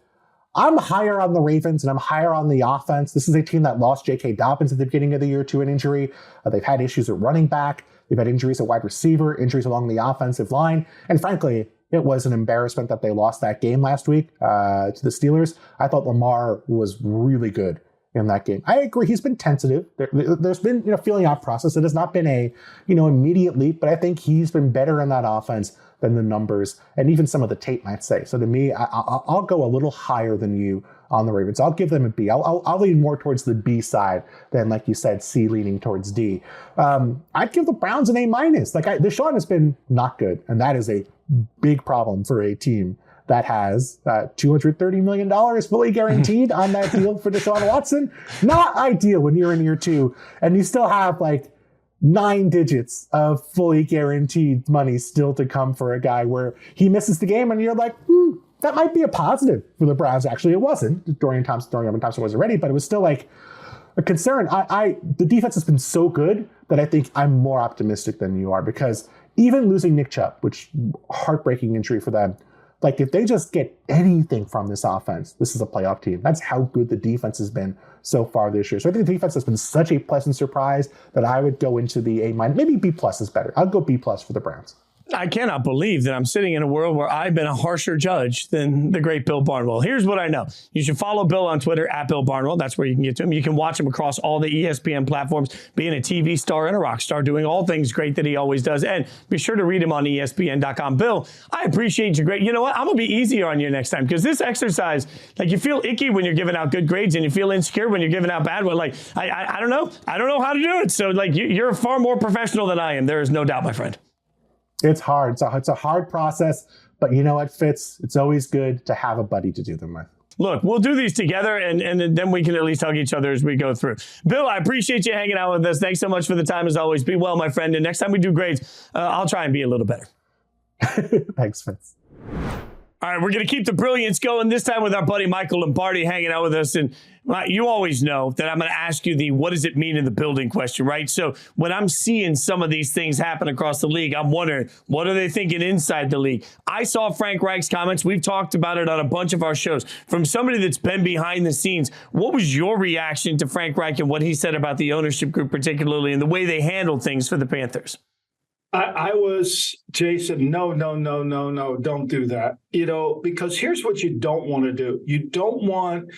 I'm higher on the Ravens, and I'm higher on the offense. This is a team that lost J.K. Dobbins at the beginning of the year to an injury. They've had issues at running back. They've had injuries at wide receiver, injuries along the offensive line. And frankly, it was an embarrassment that they lost that game last week to the Steelers. I thought Lamar was really good in that game. I agree. He's been tentative. There's been, feeling out process. It has not been a, immediate leap, but I think he's been better in that offense than the numbers and even some of the tape might say. So to me, I'll go a little higher than you on the Ravens. I'll give them a B. I'll lean more towards the B side than, like you said, C leaning towards D. I'd give the Browns an A minus. Deshaun has been not good, and that is a big problem for a team that has $230 million fully guaranteed on that deal for Deshaun Watson. Not ideal when you're in year 2 and you still have 9 digits of fully guaranteed money still to come for a guy where he misses the game and you're like, that might be a positive for the Browns. Actually, it wasn't. Dorian Thompson wasn't ready, but it was still a concern. The defense has been so good that I think I'm more optimistic than you are because even losing Nick Chubb, which heartbreaking injury for them, if they just get anything from this offense, this is a playoff team. That's how good the defense has been so far this year. So I think the defense has been such a pleasant surprise that I would go into the A-. Maybe B+ is better. I'll go B+ for the Browns. I cannot believe that I'm sitting in a world where I've been a harsher judge than the great Bill Barnwell. Here's what I know. You should follow Bill on Twitter at Bill Barnwell. That's where you can get to him. You can watch him across all the ESPN platforms, being a TV star and a rock star, doing all things great that he always does. And be sure to read him on ESPN.com. Bill, I appreciate you great. You know what? I'm going to be easier on you next time because this exercise, you feel icky when you're giving out good grades and you feel insecure when you're giving out bad ones. I don't know. I don't know how to do it. So you're far more professional than I am. There is no doubt, my friend. It's hard. It's a hard process, but you know what, Fitz? It's always good to have a buddy to do them with. Look, we'll do these together, and then we can at least hug each other as we go through. Bill, I appreciate you hanging out with us. Thanks so much for the time, as always. Be well, my friend, and next time we do grades, I'll try and be a little better. Thanks, Fitz. All right, we're going to keep the brilliance going, this time with our buddy Michael Lombardi hanging out with us. And you always know that I'm going to ask you the what does it mean in the building question, right? So when I'm seeing some of these things happen across the league, I'm wondering, what are they thinking inside the league? I saw Frank Reich's comments. We've talked about it on a bunch of our shows. From somebody that's been behind the scenes, what was your reaction to Frank Reich and what he said about the ownership group particularly and the way they handled things for the Panthers? I was, Jason, no, don't do that. Because here's what you don't want to do. You don't want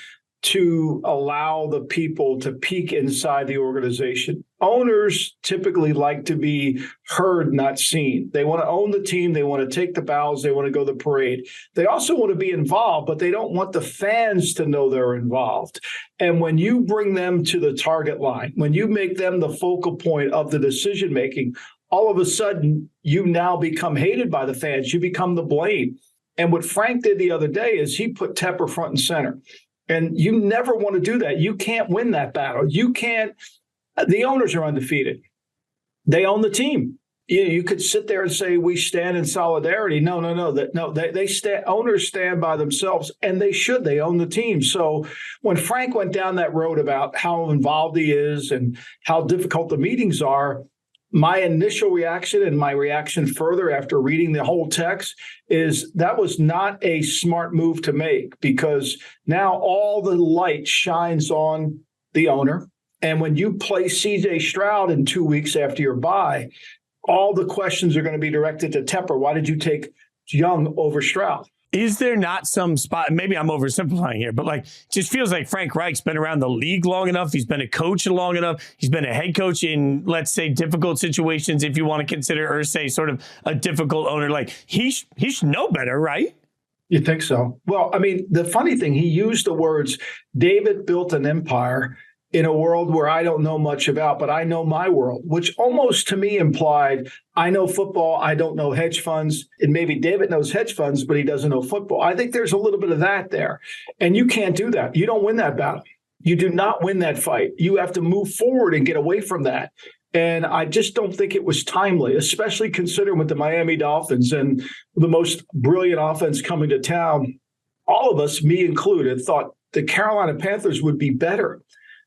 to allow the people to peek inside the organization. Owners typically like to be heard, not seen. They want to own the team. They want to take the bows. They want to go the parade. They also want to be involved, but they don't want the fans to know they're involved. And when you bring them to the target line, when you make them the focal point of the decision-making, all of a sudden, you now become hated by the fans. You become the blame. And what Frank did the other day is he put Tepper front and center. And you never want to do that. You can't win that battle. You can't. The owners are undefeated. They own the team. You could sit there and say, we stand in solidarity. No. Owners stand by themselves, and they should. They own the team. So when Frank went down that road about how involved he is and how difficult the meetings are, my initial reaction and my reaction further after reading the whole text is that was not a smart move to make, because now all the light shines on the owner. And when you play CJ Stroud in 2 weeks after your bye, all the questions are going to be directed to Tepper. Why did you take Young over Stroud? Is there not some spot, maybe I'm oversimplifying here, but like, just feels like Frank Reich's been around the league long enough. He's been a coach long enough. He's been a head coach in, let's say, difficult situations, if you want to consider Irsay sort of a difficult owner. Like, he should know better, right? You think so? Well, I mean, the funny thing, he used the words, David built an empire in a world where I don't know much about, but I know my world, which almost to me implied, I know football, I don't know hedge funds. And maybe David knows hedge funds, but he doesn't know football. I think there's a little bit of that there. And you can't do that. You don't win that battle. You do not win that fight. You have to move forward and get away from that. And I just don't think it was timely, especially considering with the Miami Dolphins and the most brilliant offense coming to town. All of us, me included, thought the Carolina Panthers would be better.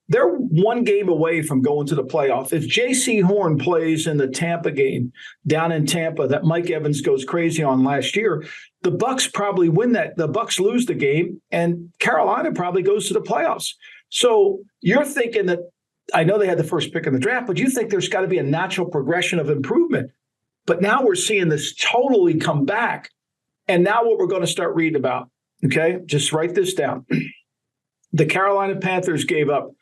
They're one game away from going to the playoff. If J.C. Horn plays in the Tampa game down in Tampa that Mike Evans goes crazy on last year, the Bucs probably win that. The Bucs lose the game, and Carolina probably goes to the playoffs. So you're thinking that, I know they had the first pick in the draft, but you think there's got to be a natural progression of improvement. But now we're seeing this totally come back. And now what we're going to start reading about, okay? Just write this down. The Carolina Panthers gave up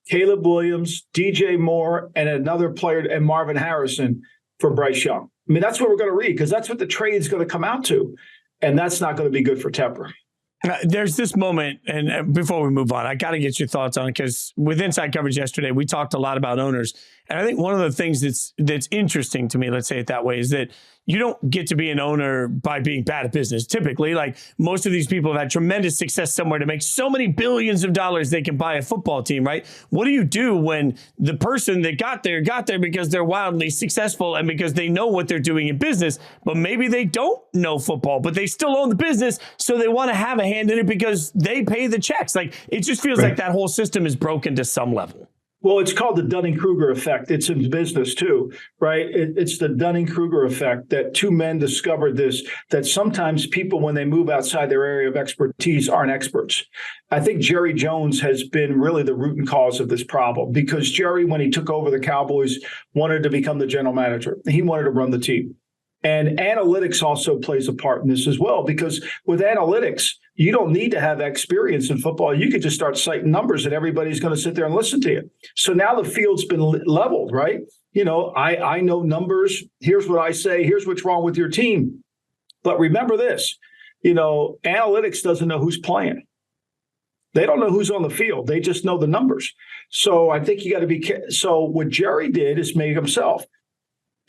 Caleb Williams, DJ Moore, and another player, and Marvin Harrison for Bryce Young. I mean, that's what we're going to read, because that's what the trade's going to come out to. And that's not going to be good for Tepper. There's this moment, and before we move on, I got to get your thoughts on it, because with Inside Coverage yesterday, we talked a lot about owners. And I think one of the things that's interesting to me, let's say it that way, is that you don't get to be an owner by being bad at business. Typically, like, most of these people have had tremendous success somewhere to make so many billions of dollars they can buy a football team, right? What do you do when the person that got there because they're wildly successful and because they know what they're doing in business, but maybe they don't know football, but they still own the business, so they want to have a hand in it because they pay the checks? Like, it just feels like that whole system is broken to some level. Well, it's called the Dunning-Kruger effect. It's in business too, right? It's the Dunning-Kruger effect that two men discovered this, that sometimes people, when they move outside their area of expertise, aren't experts. I think Jerry Jones has been really the root and cause of this problem, because Jerry, when he took over the Cowboys, wanted to become the general manager. He wanted to run the team. And analytics also plays a part in this as well, because with analytics, you don't need to have experience in football. You could just start citing numbers and everybody's going to sit there and listen to you. So now the field's been leveled, right? You know, I know numbers. Here's what I say. Here's what's wrong with your team. But remember this, you know, analytics doesn't know who's playing. They don't know who's on the field. They just know the numbers. So I think you got to be careful. So what Jerry did is made himself,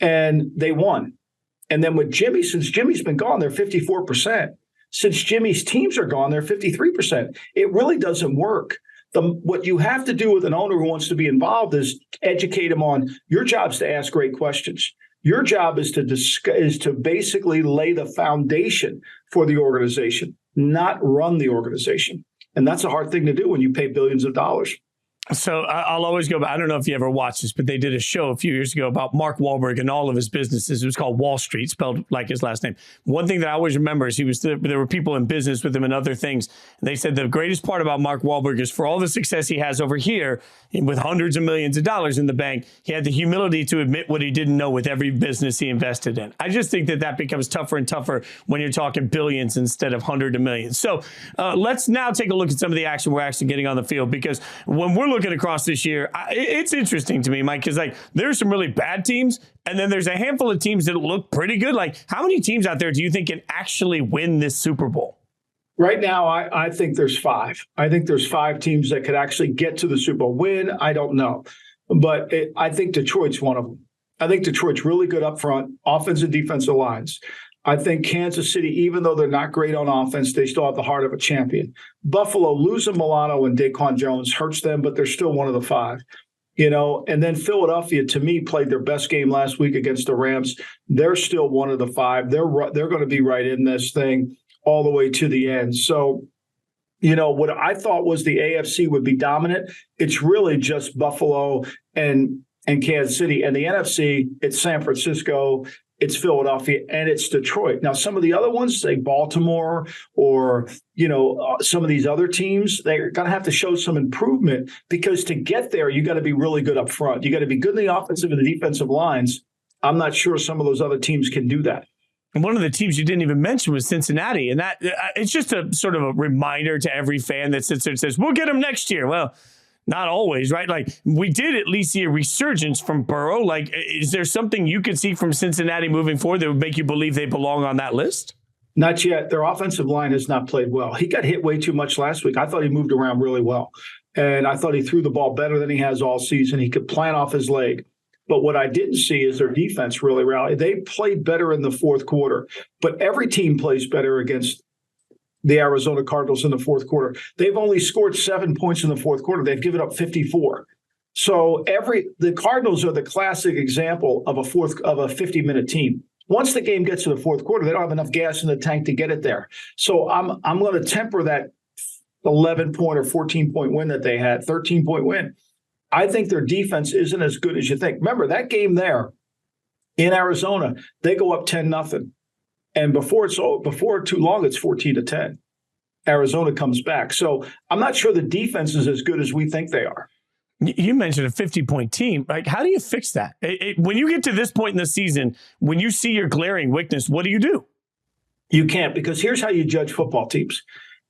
and they won. And then with Jimmy, since Jimmy's been gone, they're 54%. Since Jimmy's teams are gone, they're 53%. It really doesn't work. What you have to do with an owner who wants to be involved is educate him on, your job's to ask great questions. Your job is to basically lay the foundation for the organization, not run the organization. And that's a hard thing to do when you pay billions of dollars. So I'll always go back. I don't know if you ever watched this, but they did a show a few years ago about Mark Wahlberg and all of his businesses. It was called Wall Street, spelled like his last name. One thing that I always remember is there were people in business with him and other things. And they said the greatest part about Mark Wahlberg is, for all the success he has over here with hundreds of millions of dollars in the bank, he had the humility to admit what he didn't know with every business he invested in. I just think that becomes tougher and tougher when you're talking billions instead of hundreds of millions. So let's now take a look at some of the action we're actually getting on the field, because when we're looking across this year, it's interesting to me, Mike, because like, there's some really bad teams, and then there's a handful of teams that look pretty good. Like, how many teams out there do you think can actually win this Super Bowl? Right now, I think there's 5. I think there's 5 teams that could actually get to the Super Bowl. Win, I don't know. But I think Detroit's one of them. I think Detroit's really good up front, offensive and defensive lines. I think Kansas City, even though they're not great on offense, they still have the heart of a champion. Buffalo, losing Milano and Daquan Jones hurts them, but they're still one of the 5. You know, and then Philadelphia, to me, played their best game last week against the Rams. They're still one of the 5. They're going to be right in this thing all the way to the end. So, you know, what I thought was the AFC would be dominant, it's really just Buffalo and and Kansas City. And the NFC, it's San Francisco, it's Philadelphia, and it's Detroit. Now, some of the other ones, say Baltimore or, some of these other teams, they're going to have to show some improvement, because to get there, you got to be really good up front. You got to be good in the offensive and the defensive lines. I'm not sure some of those other teams can do that. And one of the teams you didn't even mention was Cincinnati. And that it's just a sort of a reminder to every fan that sits there and says, we'll get them next year. Well, not always, right? Like, we did at least see a resurgence from Burrow. Like, is there something you could see from Cincinnati moving forward that would make you believe they belong on that list? Not yet. Their offensive line has not played well. He got hit way too much last week. I thought he moved around really well. And I thought he threw the ball better than he has all season. He could plant off his leg. But what I didn't see is their defense really rallied. They played better in the fourth quarter. But every team plays better against the Arizona Cardinals in the fourth quarter. They've only scored 7 points in the fourth quarter. They've given up 54. So the Cardinals are the classic example of a 50-minute team. Once the game gets to the fourth quarter, they don't have enough gas in the tank to get it there. So I'm going to temper that 11-point or 14-point win that they had, 13-point win. I think their defense isn't as good as you think. Remember, that game there in Arizona, they go up 10-0. And before too long, it's 14-10. Arizona comes back. So I'm not sure the defense is as good as we think they are. You mentioned a 50-point team. Like, how do you fix that? When you get to this point in the season, when you see your glaring weakness, what do you do? You can't, because here's how you judge football teams.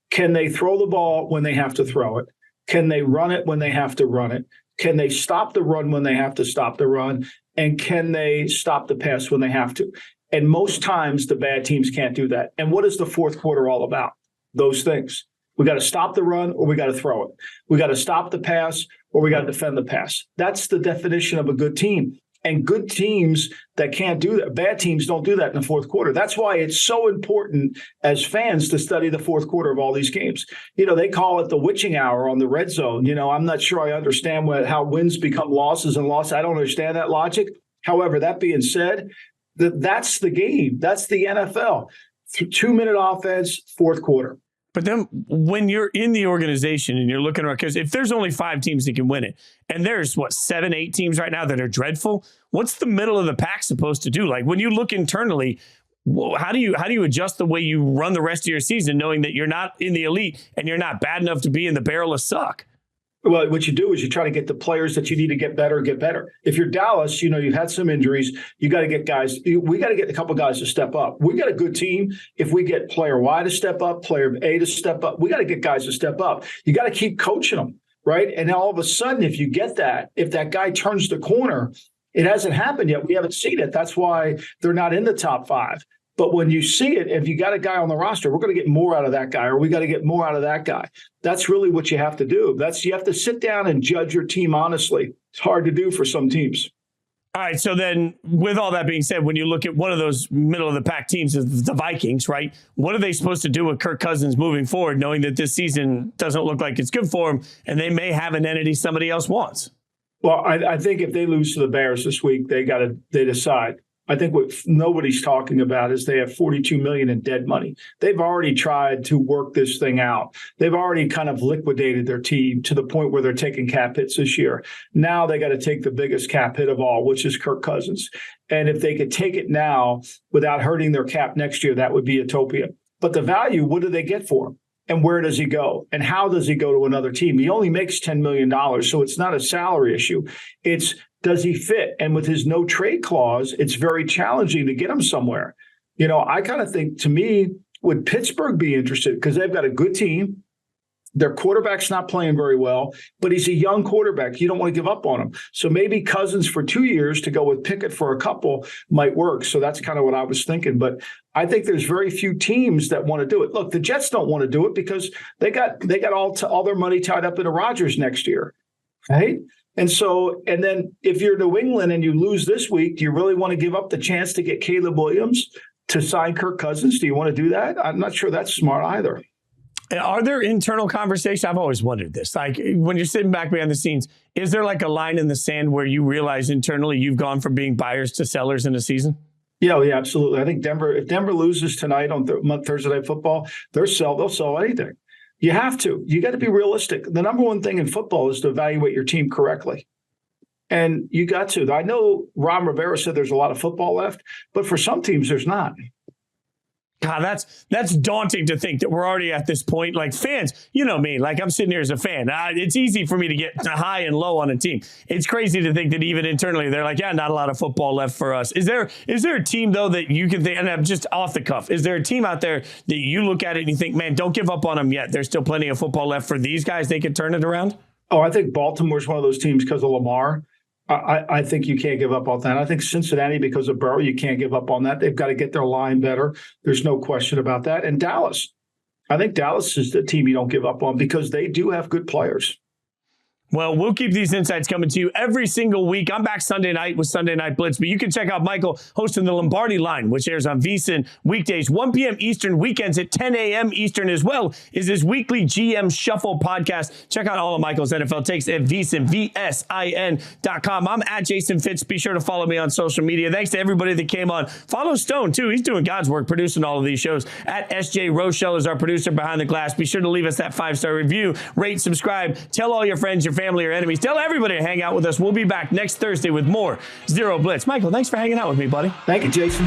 Can they throw the ball when they have to throw it? Can they run it when they have to run it? Can they stop the run when they have to stop the run? And can they stop the pass when they have to? And most times the bad teams can't do that. And what is the fourth quarter all about? Those things. We got to stop the run or we got to throw it. We got to stop the pass or we got to defend the pass. That's the definition of a good team. And good teams that can't do that, bad teams don't do that in the fourth quarter. That's why it's so important as fans to study the fourth quarter of all these games. They call it the witching hour on the red zone. I'm not sure I understand how wins become losses and losses. I don't understand that logic. However, that being said, that's the game. That's the NFL. 2-minute offense, fourth quarter. But then when you're in the organization and you're looking around, because if there's only 5 teams that can win it, and there's 7, 8 teams right now that are dreadful, what's the middle of the pack supposed to do? Like, when you look internally, how do you adjust the way you run the rest of your season, knowing that you're not in the elite and you're not bad enough to be in the barrel of suck? Well, what you do is you try to get the players that you need to get better. If you're Dallas, you've had some injuries. You got to get guys. We got to get a couple guys to step up. We got a good team. If we get player Y to step up, player A to step up, we got to get guys to step up. You got to keep coaching them, right? And all of a sudden, if you get that, if that guy turns the corner, it hasn't happened yet. We haven't seen it. That's why they're not in the top 5. But when you see it, if you got a guy on the roster, we're going to get more out of that guy, or we got to get more out of that guy. That's really what you have to do. You have to sit down and judge your team honestly. It's hard to do for some teams. All right. So then, with all that being said, when you look at one of those middle of the pack teams, the Vikings, right? What are they supposed to do with Kirk Cousins moving forward, knowing that this season doesn't look like it's good for him, and they may have an entity somebody else wants? Well, I think if they lose to the Bears this week, they decide. I think what nobody's talking about is they have $42 million in dead money. They've already tried to work this thing out. They've already kind of liquidated their team to the point where they're taking cap hits this year. Now they got to take the biggest cap hit of all, which is Kirk Cousins. And if they could take it now without hurting their cap next year, that would be utopia. But the value, what do they get for him? And where does he go? And how does he go to another team? He only makes $10 million, so it's not a salary issue. It's, does he fit? And with his no trade clause, it's very challenging to get him somewhere. I kind of think, to me, would Pittsburgh be interested? Because they've got a good team. Their quarterback's not playing very well, but he's a young quarterback. You don't want to give up on him. So maybe Cousins for 2 years to go with Pickett for a couple might work. So that's kind of what I was thinking. But I think there's very few teams that want to do it. Look, the Jets don't want to do it because they got all their money tied up into Rodgers next year, right? And then if you're New England and you lose this week, do you really want to give up the chance to get Caleb Williams to sign Kirk Cousins? Do you want to do that? I'm not sure that's smart either. Are there internal conversations? I've always wondered this. Like, when you're sitting back behind the scenes, is there like a line in the sand where you realize internally you've gone from being buyers to sellers in a season? Yeah, absolutely. I think if Denver loses tonight on Thursday Night Football, they'll sell anything. You have to. You got to be realistic. The number one thing in football is to evaluate your team correctly. And you got to. I know Ron Rivera said there's a lot of football left, but for some teams, there's not. God, that's daunting to think that we're already at this point. Like fans, you know me, like I'm sitting here as a fan. It's easy for me to get high and low on a team. It's crazy to think that even internally they're like, yeah, not a lot of football left for us. Is there a team though that you can think, and I'm just off the cuff, is there a team out there that you look at it and you think, man, don't give up on them yet. There's still plenty of football left for these guys. They could turn it around. Oh, I think Baltimore's one of those teams because of Lamar. I think you can't give up on that. I think Cincinnati, because of Burrow, you can't give up on that. They've got to get their line better. There's no question about that. And Dallas. I think Dallas is the team you don't give up on because they do have good players. Well, we'll keep these insights coming to you every single week. I'm back Sunday night with Sunday Night Blitz, but you can check out Michael hosting the Lombardi Line, which airs on VSiN weekdays, 1 p.m. Eastern, weekends at 10 a.m. Eastern as well, is his weekly GM Shuffle podcast. Check out all of Michael's NFL takes at VSiN, VSIN.com. I'm at Jason Fitz. Be sure to follow me on social media. Thanks to everybody that came on. Follow Stone, too. He's doing God's work producing all of these shows. At SJ Rochelle is our producer behind the glass. Be sure to leave us that 5-star review, rate, subscribe, tell all your friends, your family, or enemies. Tell everybody to hang out with us. We'll be back next Thursday with more Zero Blitz. Michael, thanks for hanging out with me, buddy. Thank you, Jason.